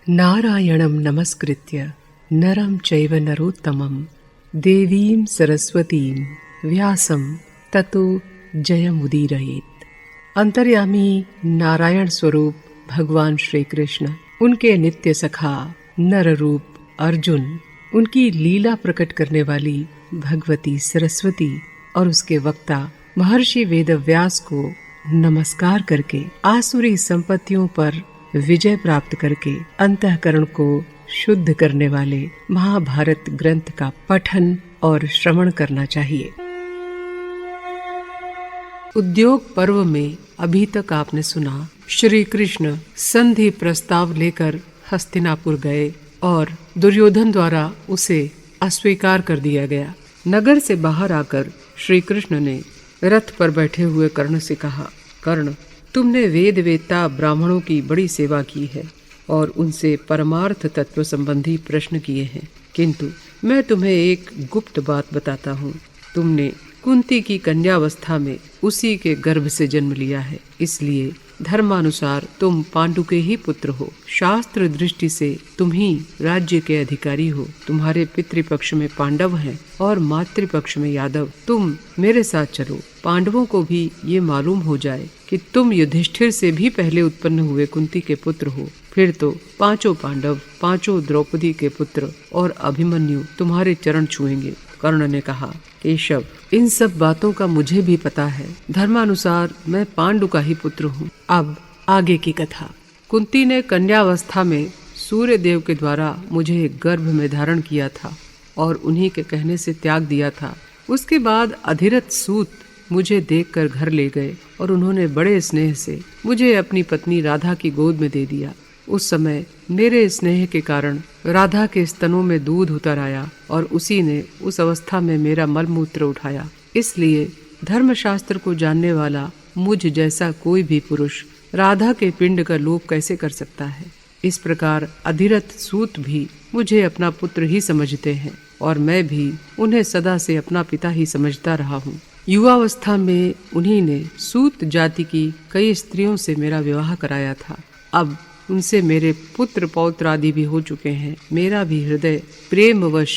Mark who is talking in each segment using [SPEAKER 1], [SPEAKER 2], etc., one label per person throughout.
[SPEAKER 1] नारायणं नमस्कृत्य नरं चैव नरोत्तमं देवीं सरस्वतीं व्यासं ततो जयमुदीरयेत्। अंतर्यामी नारायण स्वरूप भगवान श्री कृष्ण, उनके नित्य सखा नर रूप अर्जुन, उनकी लीला प्रकट करने वाली भगवती सरस्वती और उसके वक्ता महर्षि वेदव्यास को नमस्कार करके आसुरी संपत्तियों पर विजय प्राप्त करके अंतःकरण को शुद्ध करने वाले महाभारत ग्रंथ का पठन और श्रवण करना चाहिए। उद्योग पर्व में अभी तक आपने सुना श्री कृष्ण संधि प्रस्ताव लेकर हस्तिनापुर गए और दुर्योधन द्वारा उसे अस्वीकार कर दिया गया। नगर से बाहर आकर श्री कृष्ण ने रथ पर बैठे हुए कर्ण से कहा, कर्ण, तुमने वेद वेत्ता ब्राह्मणों की बड़ी सेवा की है और उनसे परमार्थ तत्व संबंधी प्रश्न किए हैं, किंतु मैं तुम्हें एक गुप्त बात बताता हूँ। तुमने कुंती की कन्यावस्था में उसी के गर्भ से जन्म लिया है, इसलिए धर्मानुसार तुम पांडु के ही पुत्र हो। शास्त्र दृष्टि से तुम ही राज्य के अधिकारी हो। तुम्हारे पितृपक्ष में पांडव हैं और मातृपक्ष में यादव। तुम मेरे साथ चलो। पांडवों को भी ये मालूम हो जाए कि तुम युधिष्ठिर से भी पहले उत्पन्न हुए कुंती के पुत्र हो। फिर तो पांचों पांडव, पांचों द्रौपदी के पुत्र और अभिमन्यु तुम्हारे चरण छुएंगे। कर्ण ने कहा, केशव, इन सब बातों का मुझे भी पता है। धर्मानुसार मैं पांडु का ही पुत्र हूँ। अब आगे की कथा। कुंती ने कन्यावस्था में सूर्य देव के द्वारा मुझे गर्भ में धारण किया था और उन्हीं के कहने से त्याग दिया था। उसके बाद अधिरथ सूत मुझे देखकर घर ले गए और उन्होंने बड़े स्नेह से मुझे अपनी पत्नी राधा की गोद में दे दिया। उस समय मेरे स्नेह के कारण राधा के स्तनों में दूध उतर आया और उसी ने उस अवस्था में मेरा मलमूत्र उठाया। इसलिए धर्मशास्त्र को जानने वाला मुझ जैसा कोई भी पुरुष राधा के पिंड का लोप कैसे कर सकता है। इस प्रकार अधिरथ सूत भी मुझे अपना पुत्र ही समझते हैं और मैं भी उन्हें सदा से अपना पिता ही समझता रहा हूँ। युवावस्था में उन्हीं ने सूत जाति की कई स्त्रियों से मेरा विवाह कराया था। अब उनसे मेरे पुत्र पौत्र आदि भी हो चुके हैं। मेरा भी हृदय प्रेमवश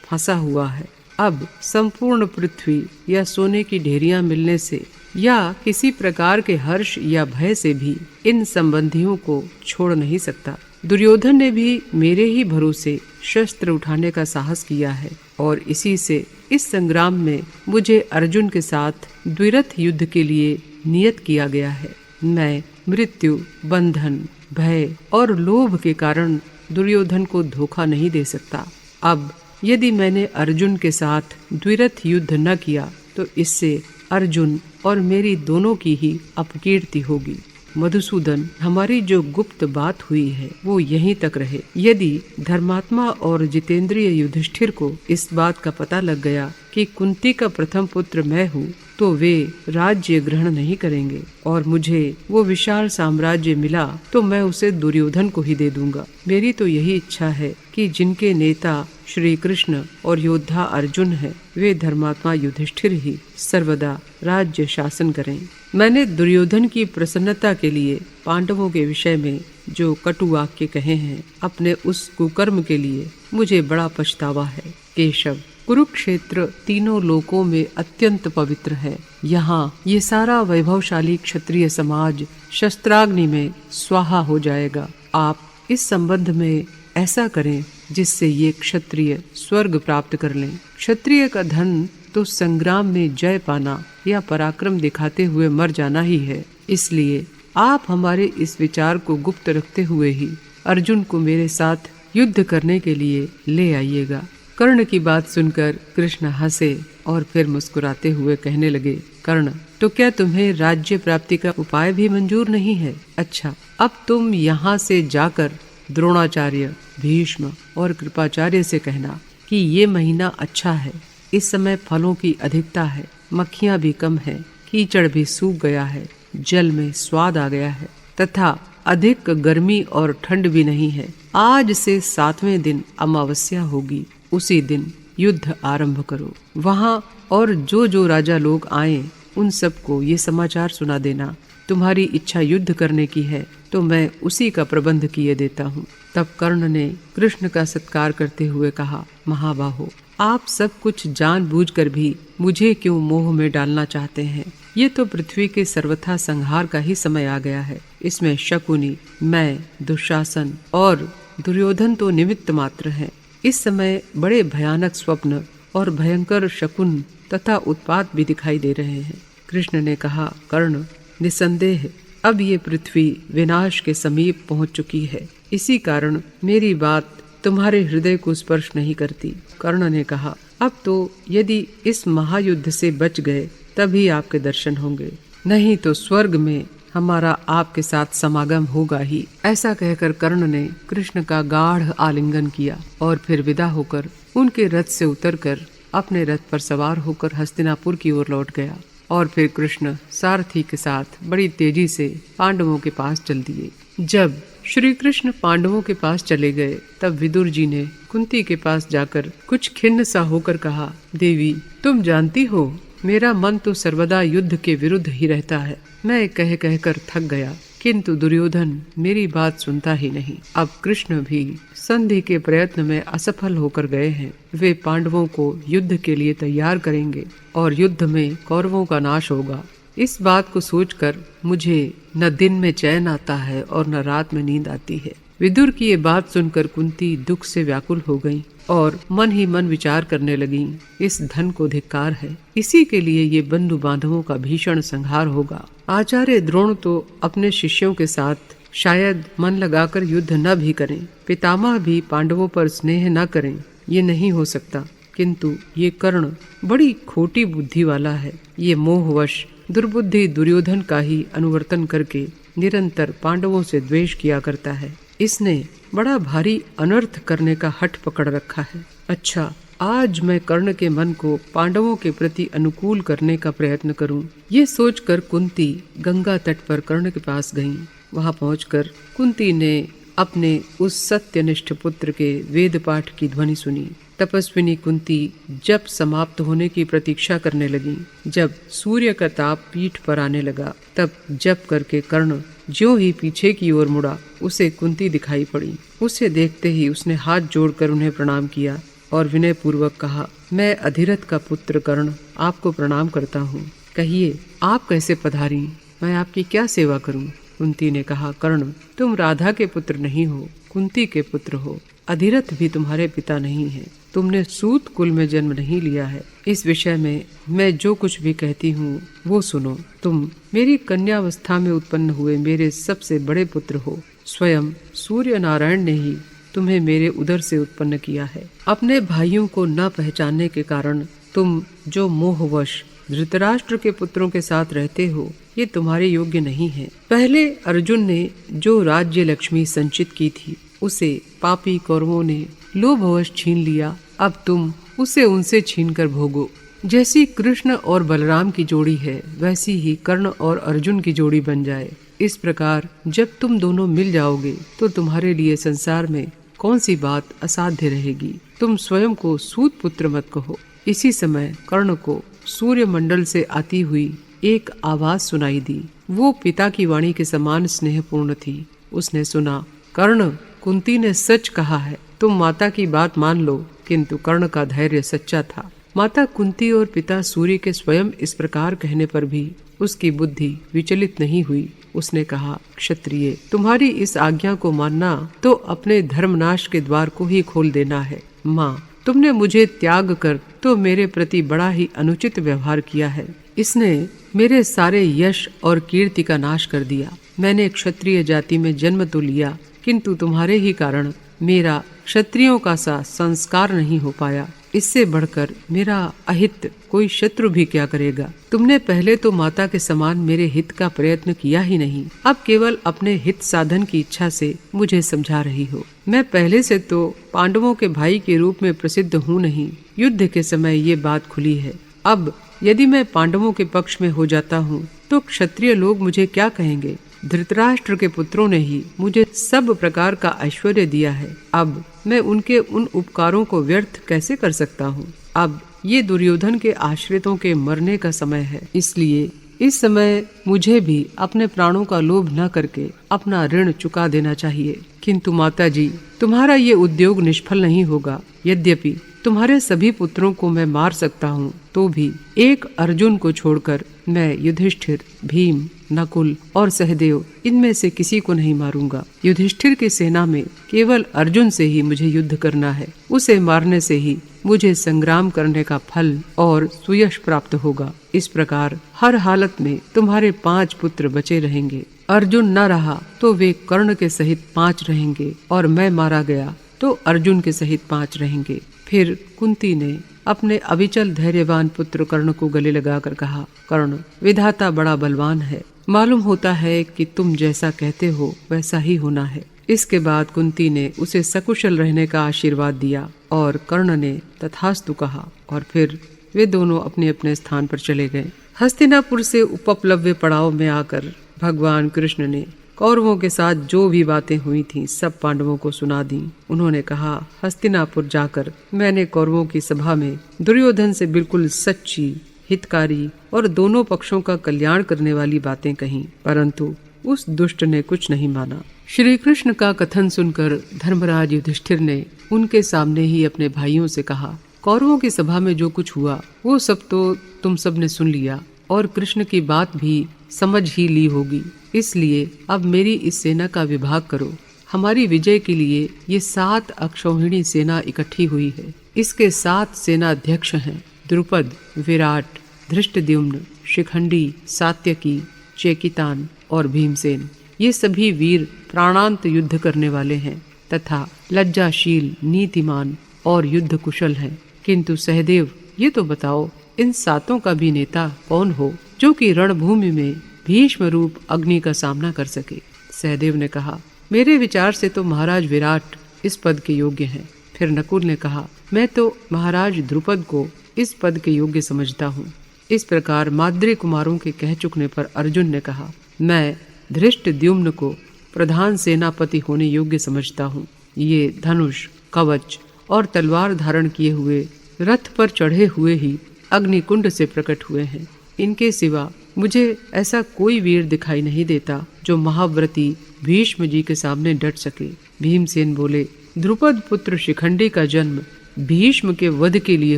[SPEAKER 1] फंसा हुआ है। अब संपूर्ण पृथ्वी या सोने की ढेरियां मिलने से या किसी प्रकार के हर्ष या भय से भी इन संबंधियों को छोड़ नहीं सकता। दुर्योधन ने भी मेरे ही भरोसे शस्त्र उठाने का साहस किया है और इसी से इस संग्राम में मुझे अर्जुन के साथ द्विरथ युद्ध के लिए नियत किया गया है। मैं मृत्यु, बंधन, भय और लोभ के कारण दुर्योधन को धोखा नहीं दे सकता। अब यदि मैंने अर्जुन के साथ द्विरथ युद्ध न किया तो इससे अर्जुन और मेरी दोनों की ही अपकीर्ति होगी। मधुसूदन, हमारी जो गुप्त बात हुई है वो यहीं तक रहे। यदि धर्मात्मा और जितेंद्रिय युधिष्ठिर को इस बात का पता लग गया कि कुंती का प्रथम पुत्र मैं हूँ तो वे राज्य ग्रहण नहीं करेंगे और मुझे वो विशाल साम्राज्य मिला तो मैं उसे दुर्योधन को ही दे दूंगा। मेरी तो यही इच्छा है कि जिनके नेता श्री कृष्ण और योद्धा अर्जुन है वे धर्मात्मा युधिष्ठिर ही सर्वदा राज्य शासन करें। मैंने दुर्योधन की प्रसन्नता के लिए पांडवों के विषय में जो कटु वाक्य कहे हैं, अपने उस कुकर्म के लिए मुझे बड़ा पछतावा है। केशव, कुरुक्षेत्र तीनों लोकों में अत्यंत पवित्र है। यहाँ ये सारा वैभवशाली क्षत्रिय समाज शस्त्राग्नि में स्वाहा हो जाएगा। आप इस संबंध में ऐसा करें जिससे ये क्षत्रिय स्वर्ग प्राप्त कर लें। क्षत्रिय का धन तो संग्राम में जय पाना या पराक्रम दिखाते हुए मर जाना ही है। इसलिए आप हमारे इस विचार को गुप्त रखते हुए ही अर्जुन को मेरे साथ युद्ध करने के लिए ले आइएगा। कर्ण की बात सुनकर कृष्ण हंसे और फिर मुस्कुराते हुए कहने लगे, कर्ण, तो क्या तुम्हें राज्य प्राप्ति का उपाय भी मंजूर नहीं है? अच्छा, अब तुम यहाँ से जाकर द्रोणाचार्य, भीष्म और कृपाचार्य से कहना कि ये महीना अच्छा है। इस समय फलों की अधिकता है, मक्खियाँ भी कम है, कीचड़ भी सूख गया है, जल में स्वाद आ गया है तथा अधिक गर्मी और ठंड भी नहीं है। आज से 7वें दिन अमावस्या होगी, उसी दिन युद्ध आरंभ करो। वहाँ और जो राजा लोग आए उन सबको ये समाचार सुना देना। तुम्हारी इच्छा युद्ध करने की है तो मैं उसी का प्रबंध किए देता हूँ। तब कर्ण ने कृष्ण का सत्कार करते हुए कहा, महाबाहो, आप सब कुछ जानबूझकर भी मुझे क्यों मोह में डालना चाहते हैं? ये तो पृथ्वी के सर्वथा संहार का ही समय आ गया है। इसमें शकुनी, मैं, दुशासन और दुर्योधन तो निमित्त मात्र हैं। इस समय बड़े भयानक स्वप्न और भयंकर शकुन तथा उत्पात भी दिखाई दे रहे हैं। कृष्ण ने कहा, कर्ण, निसंदेह अब ये पृथ्वी विनाश के समीप पहुंच चुकी है। इसी कारण मेरी बात तुम्हारे हृदय को स्पर्श नहीं करती। कर्ण ने कहा, अब तो यदि इस महायुद्ध से बच गए तभी आपके दर्शन होंगे, नहीं तो स्वर्ग में हमारा आपके साथ समागम होगा ही। ऐसा कहकर कर्ण ने कृष्ण का गाढ़ आलिंगन किया और फिर विदा होकर उनके रथ से उतरकर अपने रथ पर सवार होकर हस्तिनापुर की ओर लौट गया। और फिर कृष्ण सारथी के साथ बड़ी तेजी से पांडवों के पास चल दिए। जब श्री कृष्ण पांडवों के पास चले गए तब विदुर जी ने कुंती के पास जाकर कुछ खिन्न सा होकर कहा, देवी, तुम जानती हो मेरा मन तो सर्वदा युद्ध के विरुद्ध ही रहता है। मैं कह कहकर थक गया, किंतु दुर्योधन मेरी बात सुनता ही नहीं। अब कृष्ण भी संधि के प्रयत्न में असफल होकर गए हैं। वे पांडवों को युद्ध के लिए तैयार करेंगे और युद्ध में कौरवों का नाश होगा। इस बात को सोचकर मुझे न दिन में चैन आता है और न रात में नींद आती है। विदुर की ये बात सुनकर कुंती दुख से व्याकुल हो गई और मन ही मन विचार करने लगी, इस धन को धिक्कार है। इसी के लिए ये बंधु बांधवों का भीषण संहार होगा। आचार्य द्रोण तो अपने शिष्यों के साथ शायद मन लगाकर युद्ध न भी करें, पितामह भी पांडवों पर स्नेह न करें, ये नहीं हो सकता। किंतु ये कर्ण बड़ी खोटी बुद्धि वाला है। ये मोहवश दुर्बुद्धि दुर्योधन का ही अनुवर्तन करके निरंतर पांडवों से द्वेष किया करता है। इसने बड़ा भारी अनर्थ करने का हठ पकड़ रखा है। अच्छा, आज मैं कर्ण के मन को पांडवों के प्रति अनुकूल करने का प्रयत्न करूं। ये सोचकर कुंती गंगा तट पर कर्ण के पास गईं। वहां पहुंचकर कुंती ने अपने उस सत्यनिष्ठ पुत्र के वेद पाठ की ध्वनि सुनी। तपस्विनी कुंती जप समाप्त होने की प्रतीक्षा करने लगी। जब सूर्य का ताप पीठ पर आने लगा तब जप करके कर्ण ज्यों ही पीछे की ओर मुड़ा, उसे कुंती दिखाई पड़ी। उसे देखते ही उसने हाथ जोड़कर उन्हें प्रणाम किया और विनय पूर्वक कहा, मैं अधिरथ का पुत्र कर्ण आपको प्रणाम करता हूँ। कहिए, आप कैसे पधारी? मैं आपकी क्या सेवा करूँ? कुंती ने कहा, कर्ण, तुम राधा के पुत्र नहीं हो, कुंती के पुत्र हो। अधिरथ भी तुम्हारे पिता नहीं है। तुमने सूत कुल में जन्म नहीं लिया है। इस विषय में मैं जो कुछ भी कहती हूँ वो सुनो। तुम मेरी कन्यावस्था में उत्पन्न हुए मेरे सबसे बड़े पुत्र हो। स्वयं सूर्य नारायण ने ही तुम्हें मेरे उदर से उत्पन्न किया है। अपने भाइयों को न पहचानने के कारण तुम जो मोहवश धृतराष्ट्र के पुत्रों के साथ रहते हो, ये तुम्हारे योग्य नहीं है। पहले अर्जुन ने जो राज्य लक्ष्मी संचित की थी उसे पापी कौरवों ने लोभवश छीन लिया। अब तुम उसे उनसे छीनकर भोगो। जैसी कृष्ण और बलराम की जोड़ी है वैसी ही कर्ण और अर्जुन की जोड़ी बन जाए। इस प्रकार जब तुम दोनों मिल जाओगे तो तुम्हारे लिए संसार में कौन सी बात असाध्य रहेगी। तुम स्वयं को सूत पुत्र मत कहो। इसी समय कर्ण को सूर्य मंडल से आती हुई एक आवाज सुनाई दी। वो पिता की वाणी के समान स्नेहपूर्ण थी। उसने सुना, कर्ण, कुंती ने सच कहा है, तुम माता की बात मान लो। किंतु कर्ण का धैर्य सच्चा था। माता कुंती और पिता सूर्य के स्वयं इस प्रकार कहने पर भी उसकी बुद्धि विचलित नहीं हुई। उसने कहा, क्षत्रिय, तुम्हारी इस आज्ञा को मानना तो अपने धर्मनाश के द्वार को ही खोल देना है। माँ, तुमने मुझे त्याग कर तो मेरे प्रति बड़ा ही अनुचित व्यवहार किया है। इसने मेरे सारे यश और कीर्ति का नाश कर दिया। मैंने क्षत्रिय जाति में जन्म तो लिया, किंतु तुम्हारे ही कारण मेरा क्षत्रियों का सा संस्कार नहीं हो पाया। इससे बढ़कर मेरा अहित कोई शत्रु भी क्या करेगा। तुमने पहले तो माता के समान मेरे हित का प्रयत्न किया ही नहीं, अब केवल अपने हित साधन की इच्छा से मुझे समझा रही हो। मैं पहले से तो पांडवों के भाई के रूप में प्रसिद्ध हूँ नहीं। युद्ध के समय ये बात खुली है। अब यदि मैं पांडवों के पक्ष में हो जाता हूँ तो क्षत्रिय लोग मुझे क्या कहेंगे। धृतराष्ट्र के पुत्रों ने ही मुझे सब प्रकार का ऐश्वर्य दिया है। अब मैं उनके उन उपकारों को व्यर्थ कैसे कर सकता हूँ। अब ये दुर्योधन के आश्रितों के मरने का समय है, इसलिए इस समय मुझे भी अपने प्राणों का लोभ न करके अपना ऋण चुका देना चाहिए। किंतु माताजी, तुम्हारा ये उद्योग निष्फल नहीं होगा। यद्यपि तुम्हारे सभी पुत्रों को मैं मार सकता हूँ, तो भी एक अर्जुन को छोड़कर मैं युधिष्ठिर, भीम, नकुल और सहदेव इनमें से किसी को नहीं मारूंगा। युधिष्ठिर की सेना में केवल अर्जुन से ही मुझे युद्ध करना है। उसे मारने से ही मुझे संग्राम करने का फल और सुयश प्राप्त होगा। इस प्रकार हर हालत में तुम्हारे 5 पुत्र बचे रहेंगे। अर्जुन न रहा तो वे कर्ण के सहित 5 रहेंगे, और मैं मारा गया तो अर्जुन के सहित 5 रहेंगे। फिर कुंती ने अपने अविचल धैर्यवान पुत्र कर्ण को गले लगाकर कहा, कर्ण, विधाता बड़ा बलवान है। मालूम होता है कि तुम जैसा कहते हो वैसा ही होना है। इसके बाद कुंती ने उसे सकुशल रहने का आशीर्वाद दिया और कर्ण ने तथास्तु कहा, और फिर वे दोनों अपने अपने स्थान पर चले गए। हस्तिनापुर से उपप्लव्य पड़ाव में आकर भगवान कृष्ण ने कौरवों के साथ जो भी बातें हुई थीं सब पांडवों को सुना दी। उन्होंने कहा, हस्तिनापुर जाकर मैंने कौरवों की सभा में दुर्योधन से बिल्कुल सच्ची, हितकारी और दोनों पक्षों का कल्याण करने वाली बातें कहीं, परंतु उस दुष्ट ने कुछ नहीं माना। श्री कृष्ण का कथन सुनकर धर्मराज युधिष्ठिर ने उनके सामने ही अपने भाइयों से कहा, कौरवों की सभा में जो कुछ हुआ वो सब तो तुम सब ने सुन लिया और कृष्ण की बात भी समझ ही ली होगी। इसलिए अब मेरी इस सेना का विभाग करो। हमारी विजय के लिए ये 7 अक्षौहिणी सेना इकट्ठी हुई है। इसके 7 सेनाध्यक्ष हैं, द्रुपद, विराट, धृष्टद्युम्न, शिखंडी, सात्यकी, चेकितान और भीमसेन। ये सभी वीर प्राणांत युद्ध करने वाले हैं तथा लज्जाशील, नीतिमान और युद्ध कुशल हैं। किंतु सहदेव, ये तो बताओ, इन 7 का भी नेता कौन हो जो कि रणभूमि में भीष्म रूप अग्नि का सामना कर सके। सहदेव ने कहा, मेरे विचार से तो महाराज विराट इस पद के योग्य हैं। फिर नकुल ने कहा, मैं तो महाराज द्रुपद को इस पद के योग्य समझता हूँ। इस प्रकार माद्री कुमारों के कह चुकने पर अर्जुन ने कहा, मैं धृष्टद्युम्न को प्रधान सेनापति होने योग्य समझता हूँ। ये धनुष, कवच और तलवार धारण किए हुए रथ पर चढ़े हुए ही अग्निकुंड से प्रकट हुए हैं। इनके सिवा मुझे ऐसा कोई वीर दिखाई नहीं देता जो महाव्रती भीष्म जी के सामने डट सके। भीमसेन बोले, द्रुपद पुत्र शिखंडी का जन्म भीष्म के वध के लिए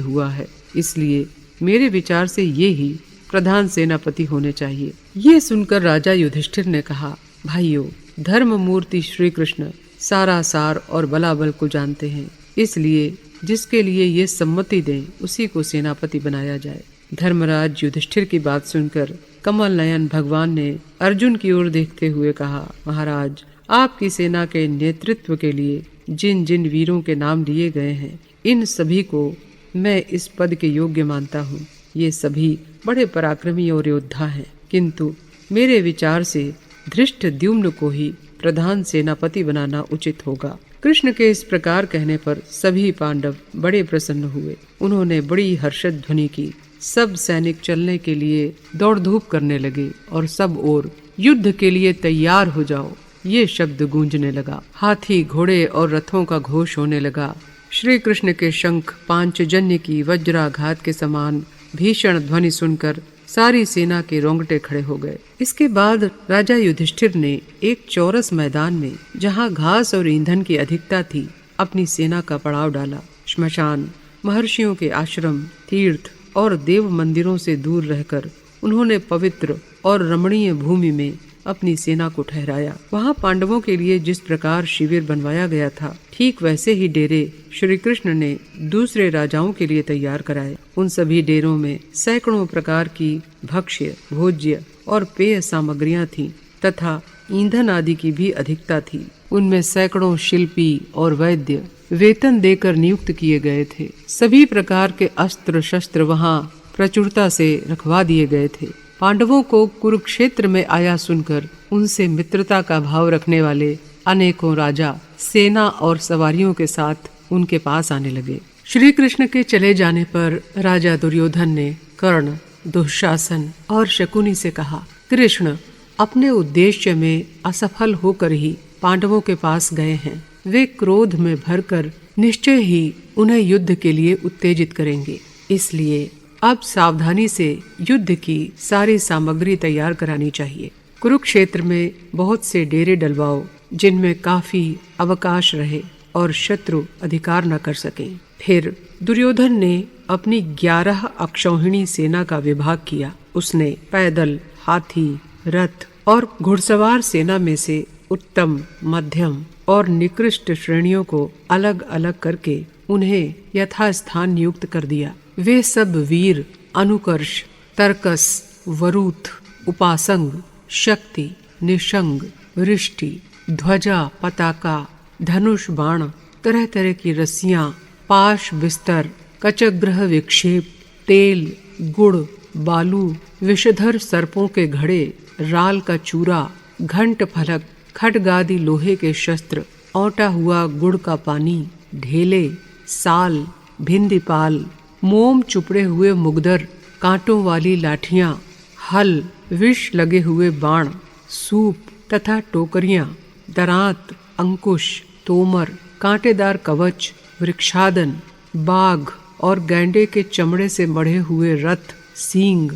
[SPEAKER 1] हुआ है, इसलिए मेरे विचार से ये ही प्रधान सेनापति होने चाहिए। ये सुनकर राजा युधिष्ठिर ने कहा, भाइयों, धर्म मूर्ति श्री कृष्ण सारा सार और बलाबल को जानते हैं, इसलिए जिसके लिए ये सम्मति दें उसी को सेनापति बनाया जाए। धर्मराज युधिष्ठिर की बात सुनकर कमल नयन भगवान ने अर्जुन की ओर देखते हुए कहा, महाराज, आपकी सेना के नेतृत्व के लिए जिन जिन वीरों के नाम लिए गए हैं, इन सभी को मैं इस पद के योग्य मानता हूँ। ये सभी बड़े पराक्रमी और योद्धा हैं, किंतु मेरे विचार से धृष्टद्युम्न को ही प्रधान सेनापति बनाना उचित होगा। कृष्ण के इस प्रकार कहने पर सभी पांडव बड़े प्रसन्न हुए। उन्होंने बड़ी हर्षद ध्वनि की। सब सैनिक चलने के लिए दौड़ धूप करने लगे और सब ओर युद्ध के लिए तैयार हो जाओ, ये शब्द गूंजने लगा। हाथी, घोड़े और रथों का घोष होने लगा। श्री कृष्ण के शंख पांचजन्य की वज्राघात के समान भीषण ध्वनि सुनकर सारी सेना के रोंगटे खड़े हो गए। इसके बाद राजा युधिष्ठिर ने एक चौरस मैदान में, जहाँ घास और ईंधन की अधिकता थी, अपनी सेना का पड़ाव डाला। श्मशान, महर्षियों के आश्रम, तीर्थ और देव मंदिरों से दूर रहकर उन्होंने पवित्र और रमणीय भूमि में अपनी सेना को ठहराया। वहाँ पांडवों के लिए जिस प्रकार शिविर बनवाया गया था, ठीक वैसे ही डेरे श्री कृष्ण ने दूसरे राजाओं के लिए तैयार कराए। उन सभी डेरों में सैकड़ों प्रकार की भक्ष्य, भोज्य और पेय सामग्रियां थीं तथा ईंधन आदि की भी अधिकता थी। उनमें सैकड़ों शिल्पी और वैद्य वेतन देकर नियुक्त किए गए थे। सभी प्रकार के अस्त्र शस्त्र वहाँ प्रचुरता से रखवा दिए गए थे। पांडवों को कुरुक्षेत्र में आया सुनकर उनसे मित्रता का भाव रखने वाले अनेकों राजा सेना और सवारियों के साथ उनके पास आने लगे। श्री कृष्ण के चले जाने पर राजा दुर्योधन ने कर्ण, दुःशासन और शकुनी से कहा, कृष्ण अपने उद्देश्य में असफल होकर ही पांडवों के पास गए हैं। वे क्रोध में भरकर निश्चय ही उन्हें युद्ध के लिए उत्तेजित करेंगे, इसलिए अब सावधानी से युद्ध की सारी सामग्री तैयार करानी चाहिए। कुरुक्षेत्र में बहुत से डेरे डलवाओ जिनमें काफी अवकाश रहे और शत्रु अधिकार न कर सके। फिर दुर्योधन ने अपनी 11 अक्षौहिणी सेना का विभाग किया। उसने पैदल, हाथी, रथ और घुड़सवार सेना में से उत्तम, मध्यम और निकृष्ट श्रेणियों को अलग अलग करके उन्हें यथास्थान नियुक्त कर दिया। वे सब वीर अनुकर्ष, तर्कस, वरूथ, उपासंग, शक्ति, निशंग, वृष्टि, ध्वजा, पताका, धनुष, बाण, तरह तरह की रस्सियां, पाश, बिस्तर, कचग्रह, विक्षेप, तेल, गुड़, बालू, विषधर सर्पों के घड़े, राल का चूरा, घंट फलक, खड्गादि लोहे के शस्त्र, औटा हुआ गुड़ का पानी, ढेले, साल, भिंदीपाल, मोम चुपड़े हुए मुगदर, कांटों वाली लाठियां, हल, विष लगे हुए बाण, सूप तथा टोकरियां, दरांत, अंकुश, तोमर, कांटेदार कवच, वृक्षादन, बाघ और गैंडे के चमड़े से मढ़े हुए रथ, सींग,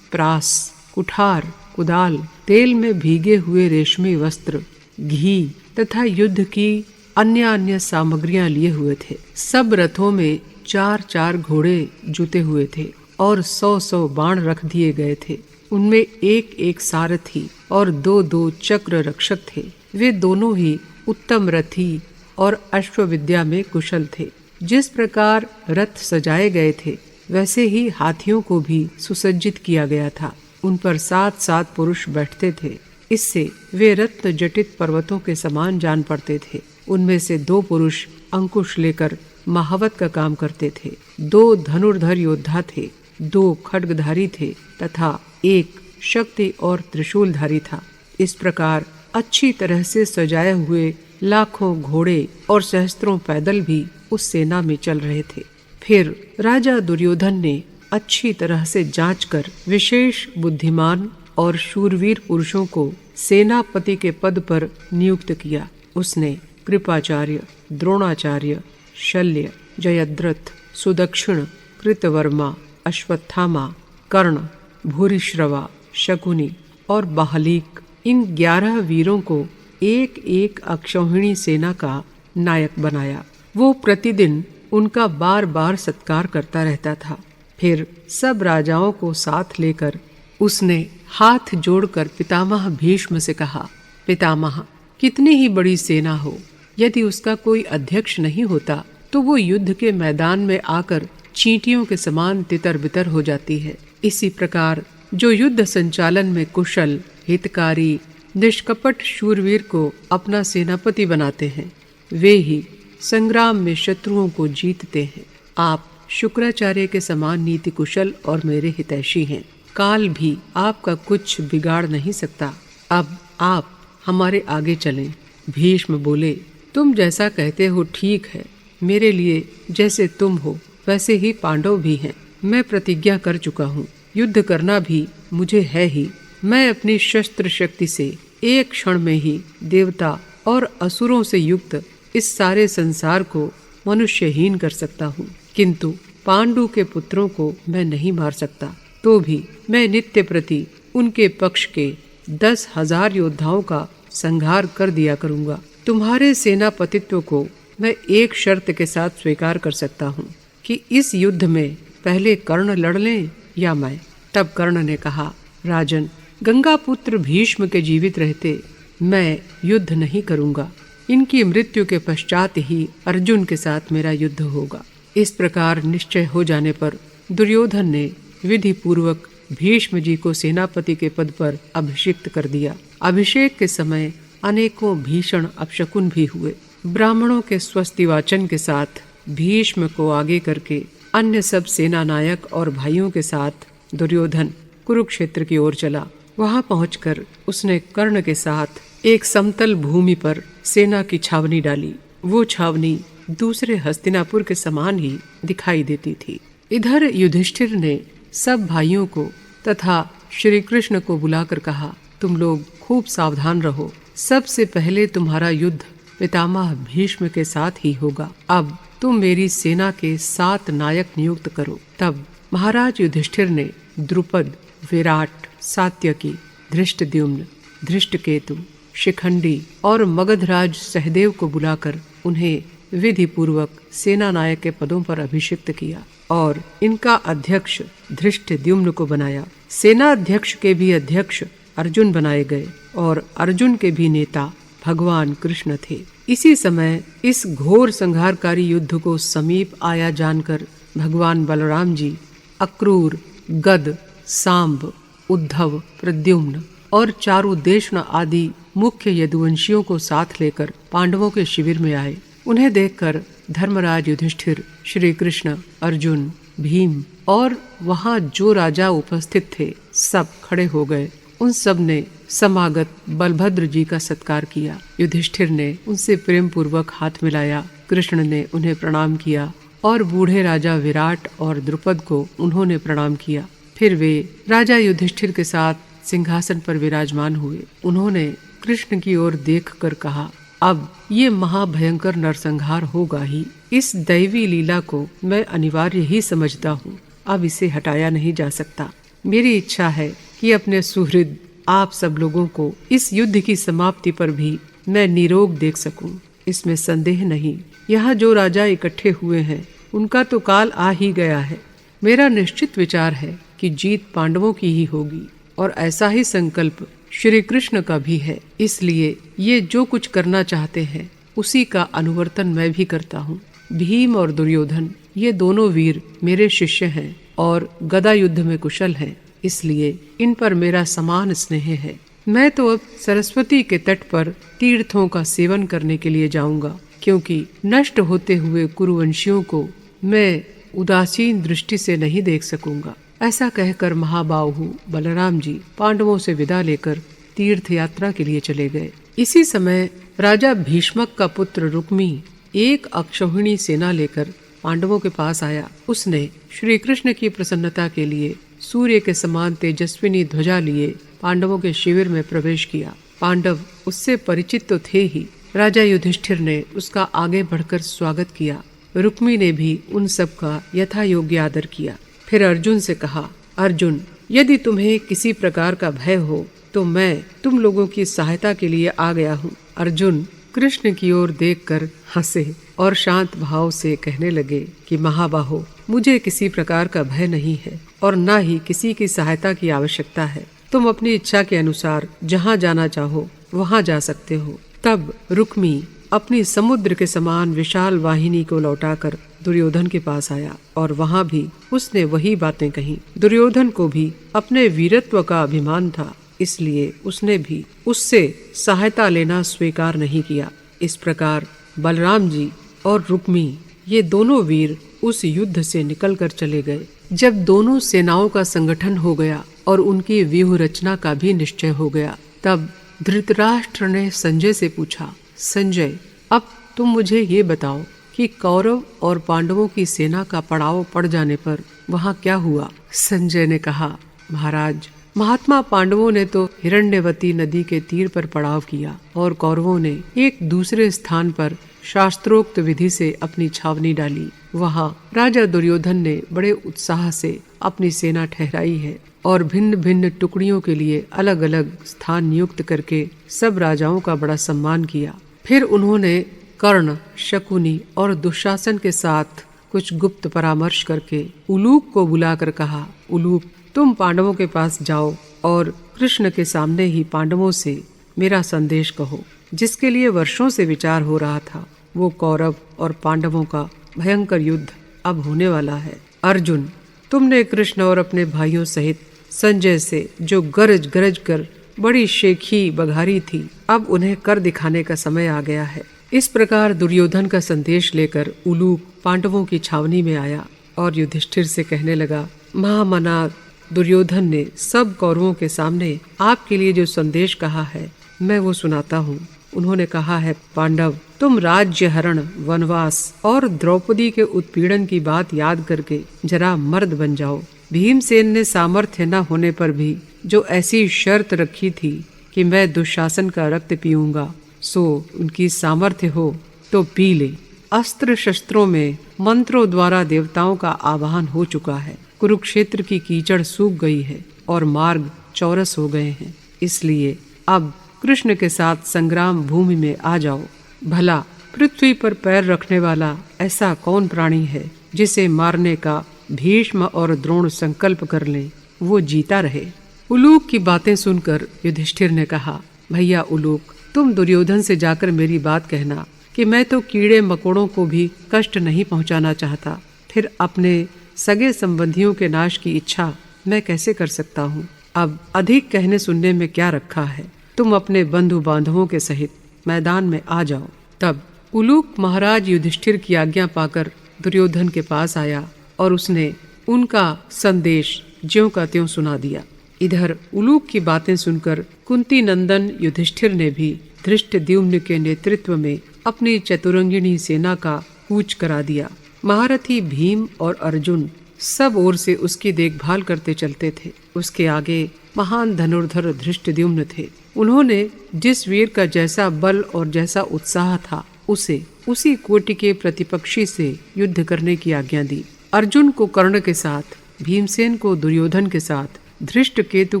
[SPEAKER 1] प्रास, कुठार, कुदाल, तेल में भीगे हुए रेशमी वस्त्र, घी तथा युद्ध की अन्य सामग्रियां लिए हुए थे। सब रथों में 4-4 घोड़े जुते हुए थे और 100-100 बाण रख दिए गए थे। उनमें एक सारथी और 2-2 चक्र रक्षक थे। वे दोनों ही उत्तम रथी और अश्वविद्या में कुशल थे। जिस प्रकार रथ सजाए गए थे वैसे ही हाथियों को भी सुसज्जित किया गया था। उन पर 7-7 पुरुष बैठते थे। इससे वे रत्न जटित पर्वतों के समान जान पड़ते थे। उनमें से 2 पुरुष अंकुश लेकर महावत का काम करते थे, 2 धनुर्धर योद्धा थे, 2 खड्गधारी थे तथा 1 शक्ति और त्रिशूलधारी था। इस प्रकार अच्छी तरह से सजाए हुए लाखों घोड़े और सहस्त्रों पैदल भी उस सेना में चल रहे थे। फिर राजा दुर्योधन ने अच्छी तरह से जांचकर विशेष बुद्धिमान और शूरवीर पुरुषों को सेनापति के पद पर नियुक्त किया। उसने कृपाचार्य, द्रोणाचार्य, शल्य, जयद्रथ, सुदक्षिण, कृतवर्मा, अश्वत्थामा, कर्ण, भूरिश्रवा, शकुनी और बाहलिक, इन 11 वीरों को एक अक्षौहिणी सेना का नायक बनाया। वो प्रतिदिन उनका बार बार सत्कार करता रहता था। फिर सब राजाओं को साथ लेकर उसने हाथ जोड़कर पितामह भीष्म से कहा, पितामह, कितनी ही बड़ी सेना हो, यदि उसका कोई अध्यक्ष नहीं होता तो वो युद्ध के मैदान में आकर चींटियों के समान तितर बितर हो जाती है। इसी प्रकार जो युद्ध संचालन में कुशल, हितकारी, निष्कपट शूरवीर को अपना सेनापति बनाते हैं, वे ही संग्राम में शत्रुओं को जीतते हैं। आप शुक्राचार्य के समान नीति कुशल और मेरे हितैषी हैं। काल भी आपका कुछ बिगाड़ नहीं सकता। अब आप हमारे आगे चलें। भीष्म बोले, तुम जैसा कहते हो ठीक है। मेरे लिए जैसे तुम हो वैसे ही पांडव भी हैं। मैं प्रतिज्ञा कर चुका हूँ, युद्ध करना भी मुझे है ही। मैं अपनी शस्त्र शक्ति से एक क्षण में ही देवता और असुरों से युक्त इस सारे संसार को मनुष्यहीन कर सकता हूँ, किंतु पांडु के पुत्रों को मैं नहीं मार सकता। तो भी मैं नित्य प्रति उनके पक्ष के 10,000 योद्धाओं का संहार कर दिया करूँगा। तुम्हारे सेनापतित्व को मैं एक शर्त के साथ स्वीकार कर सकता हूँ कि इस युद्ध में पहले कर्ण लड़ लें या मैं। तब कर्ण ने कहा, राजन, गंगापुत्र भीष्म के जीवित रहते मैं युद्ध नहीं करूँगा। इनकी मृत्यु के पश्चात ही अर्जुन के साथ मेरा युद्ध होगा। इस प्रकार निश्चय हो जाने पर दुर्योधन ने विधि पूर्वक भीष्म जी को सेनापति के पद पर अभिषिक्त कर दिया। अभिषेक के समय अनेकों भीषण अपशकुन भी हुए। ब्राह्मणों के स्वस्ति वाचन के साथ भीष्म को आगे करके अन्य सब सेना नायक और भाइयों के साथ दुर्योधन कुरुक्षेत्र की ओर चला। वहां पहुंचकर उसने कर्ण के साथ एक समतल भूमि पर सेना की छावनी डाली। वो छावनी दूसरे हस्तिनापुर के समान ही दिखाई देती थी। इधर युधिष्ठिर ने सब भाइयों को तथा श्री कृष्ण को बुलाकर कहा, तुम लोग खूब सावधान रहो। सबसे पहले तुम्हारा युद्ध पितामह भीष्म के साथ ही होगा। अब तुम मेरी सेना के 7 नायक नियुक्त करो। तब महाराज युधिष्ठिर ने द्रुपद, विराट, सात्यकी, धृष्टद्युम्न, धृष्टकेतु, शिखंडी और मगधराज सहदेव को बुलाकर उन्हें विधि पूर्वक सेना नायक के पदों पर अभिषिक्त किया और इनका अध्यक्ष धृष्टद्युम्न को बनाया। सेना अध्यक्ष के भी अध्यक्ष अर्जुन बनाए गए और अर्जुन के भी नेता भगवान कृष्ण थे। इसी समय इस घोर संहारकारी युद्ध को समीप आया जानकर भगवान बलराम जी अक्रूर, गद, सांब, उद्धव, प्रद्युम्न और चारुदेशन आदि मुख्य यदुवंशियों को साथ लेकर पांडवों के शिविर में आए। उन्हें देखकर धर्मराज युधिष्ठिर, श्री कृष्ण, अर्जुन, भीम और वहां जो राजा उपस्थित थे सब खड़े हो गए। उन सब ने समागत बलभद्र जी का सत्कार किया। युधिष्ठिर ने उनसे प्रेम पूर्वक हाथ मिलाया। कृष्ण ने उन्हें प्रणाम किया और बूढ़े राजा विराट और द्रुपद को उन्होंने प्रणाम किया। फिर वे राजा युधिष्ठिर के साथ सिंहासन पर विराजमान हुए। उन्होंने कृष्ण की ओर देखकर कहा, अब ये महाभयंकर नरसंहार होगा ही। इस दैवी लीला को मैं अनिवार्य ही समझता हूँ। अब इसे हटाया नहीं जा सकता। मेरी इच्छा है कि अपने सुहृद आप सब लोगों को इस युद्ध की समाप्ति पर भी मैं निरोग देख सकूं। इसमें संदेह नहीं। यहाँ जो राजा इकट्ठे हुए हैं उनका तो काल आ ही गया है। मेरा निश्चित विचार है कि जीत पांडवों की ही होगी और ऐसा ही संकल्प श्री कृष्ण का भी है। इसलिए ये जो कुछ करना चाहते हैं उसी का अनुवर्तन मैं भी करता हूँ। भीम और दुर्योधन ये दोनों वीर मेरे शिष्य हैं और गदा युद्ध में कुशल हैं। इसलिए इन पर मेरा समान स्नेह है। मैं तो अब सरस्वती के तट पर तीर्थों का सेवन करने के लिए जाऊंगा, क्योंकि नष्ट होते हुए कुरुवंशियों को मैं उदासीन दृष्टि से नहीं देख सकूंगा। ऐसा कहकर महाबाहु बलराम जी पांडवों से विदा लेकर तीर्थ यात्रा के लिए चले गए। इसी समय राजा भीष्मक का पुत्र रुक्मी एक अक्षौहिणी सेना लेकर पांडवों के पास आया। उसने श्री कृष्ण की प्रसन्नता के लिए सूर्य के समान तेजस्विनी ध्वजा लिए पांडवों के शिविर में प्रवेश किया। पांडव उससे परिचित तो थे ही। राजा युधिष्ठिर ने उसका आगे बढ़कर स्वागत किया। रुक्मी ने भी उन सब का यथा योग्य आदर किया। फिर अर्जुन से कहा, अर्जुन, यदि तुम्हें किसी प्रकार का भय हो तो मैं तुम लोगों की सहायता के लिए आ गया हूँ। अर्जुन कृष्ण की ओर देखकर हंसे और शांत भाव से कहने लगे कि महाबाहो, मुझे किसी प्रकार का भय नहीं है और न ही किसी की सहायता की आवश्यकता है। तुम अपनी इच्छा के अनुसार जहाँ जाना चाहो वहाँ जा सकते हो। तब रुक्मी अपनी समुद्र के समान विशाल वाहिनी को लौटाकर दुर्योधन के पास आया और वहाँ भी उसने वही बातें कही। दुर्योधन को भी अपने वीरत्व का अभिमान था, इसलिए उसने भी उससे सहायता लेना स्वीकार नहीं किया। इस प्रकार बलराम जी और रुक्मी ये दोनों वीर उस युद्ध से निकलकर चले गए। जब दोनों सेनाओं का संगठन हो गया और उनकी व्यूह रचना का भी निश्चय हो गया, तब धृतराष्ट्र ने संजय से पूछा, संजय, अब तुम मुझे ये बताओ कि कौरव और पांडवों की सेना का पड़ाव पड़ जाने पर वहाँ क्या हुआ? संजय ने कहा, महाराज, महात्मा पांडवों ने तो हिरण्यवती नदी के तीर पर पड़ाव किया और कौरवों ने एक दूसरे स्थान पर शास्त्रोक्त विधि से अपनी छावनी डाली। वहाँ राजा दुर्योधन ने बड़े उत्साह से अपनी सेना ठहराई है और भिन्न भिन्न टुकड़ियों के लिए अलग अलग स्थान नियुक्त करके सब राजाओं का बड़ा सम्मान किया। फिर उन्होंने कर्ण, शकुनी और दुशासन के साथ कुछ गुप्त परामर्श करके उलूक को बुलाकर कहा, उलूक, तुम पांडवों के पास जाओ और कृष्ण के सामने ही पांडवों से मेरा संदेश कहो, जिसके लिए वर्षों से विचार हो रहा था। वो कौरव और पांडवों का भयंकर युद्ध अब होने वाला है। अर्जुन, तुमने कृष्ण और अपने भाइयों सहित संजय से जो गरज गरज कर बड़ी शेखी बघारी थी, अब उन्हें कर दिखाने का समय आ गया है। इस प्रकार दुर्योधन का संदेश लेकर उलूक पांडवों की छावनी में आया और युधिष्ठिर से कहने लगा, महामना दुर्योधन ने सब कौरवों के सामने आपके लिए जो संदेश कहा है मैं वो सुनाता हूँ। उन्होंने कहा है, पांडव, तुम राज्य हरण, वनवास और द्रौपदी के उत्पीड़न की बात याद करके जरा मर्द बन जाओ। भीमसेन ने सामर्थ्य न होने पर भी जो ऐसी शर्त रखी थी कि मैं दुशासन का रक्त पीऊंगा, सो उनकी सामर्थ्य हो तो पी ले। अस्त्र शस्त्रों में मंत्रों द्वारा देवताओं का आवाहन हो चुका है। कुरुक्षेत्र की कीचड़ सूख गई है और मार्ग चौरस हो गए हैं। इसलिए अब कृष्ण के साथ संग्राम भूमि में आ जाओ। भला पृथ्वी पर पैर रखने वाला ऐसा कौन प्राणी है जिसे मारने का भीष्म और द्रोण संकल्प कर लें, वो जीता रहे। उलूक की बातें सुनकर युधिष्ठिर ने कहा, भैया उलूक, तुम दुर्योधन से जाकर मेरी बात कहना कि मैं तो कीड़े मकोड़ों को भी कष्ट नहीं पहुंचाना चाहता, फिर अपने सगे संबंधियों के नाश की इच्छा मैं कैसे कर सकता हूँ। अब अधिक कहने सुनने में क्या रखा है, तुम अपने बंधु बांधवों के सहित मैदान में आ जाओ। तब उलूक महाराज युधिष्ठिर की आज्ञा पाकर दुर्योधन के पास आया और उसने उनका संदेश ज्यों का त्यों सुना दिया। इधर उलूक की बातें सुनकर कुंती नंदन युधिष्ठिर ने भी धृष्टद्युम्न के नेतृत्व में अपनी चतुरंगिणी सेना का कूच करा दिया। महारथी भीम और अर्जुन सब ओर से उसकी देखभाल करते चलते थे। उसके आगे महान धनुर्धर धृष्टद्युम्न थे। उन्होंने जिस वीर का जैसा बल और जैसा उत्साह था, उसे उसी कोटि के प्रतिपक्षी से युद्ध करने की आज्ञा दी। अर्जुन को कर्ण के साथ, भीमसेन को दुर्योधन के साथ, धृष्टकेतु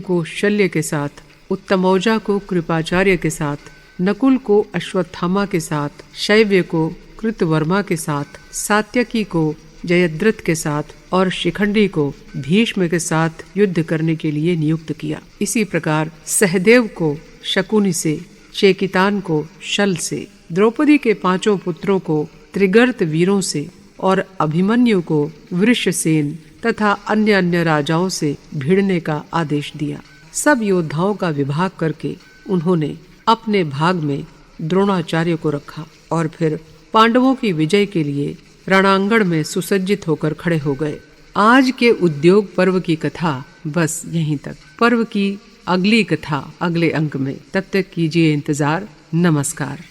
[SPEAKER 1] को शल्य के साथ, उत्तमौजा को कृपाचार्य के साथ, नकुल को अश्वत्थामा के साथ, शैव्य को कृतवर्मा के साथ, सात्यकी को जयद्रथ के साथ और शिखंडी को भीष्म के साथ युद्ध करने के लिए नियुक्त किया। इसी प्रकार सहदेव को शकुनि से, चेकितान को शल से, द्रौपदी के 5 पुत्रों को त्रिगर्त वीरों से और अभिमन्यु को वृषसेन तथा अन्य अन्य राजाओं से भिड़ने का आदेश दिया। सब योद्धाओं का विभाग करके उन्होंने अपने भाग में द्रोणाचार्य को रखा और फिर पांडवों की विजय के लिए रणांगण में सुसज्जित होकर खड़े हो गए। आज के उद्योग पर्व की कथा बस यहीं तक। पर्व की अगली कथा अगले अंक में। तब तक कीजिए इंतजार। नमस्कार।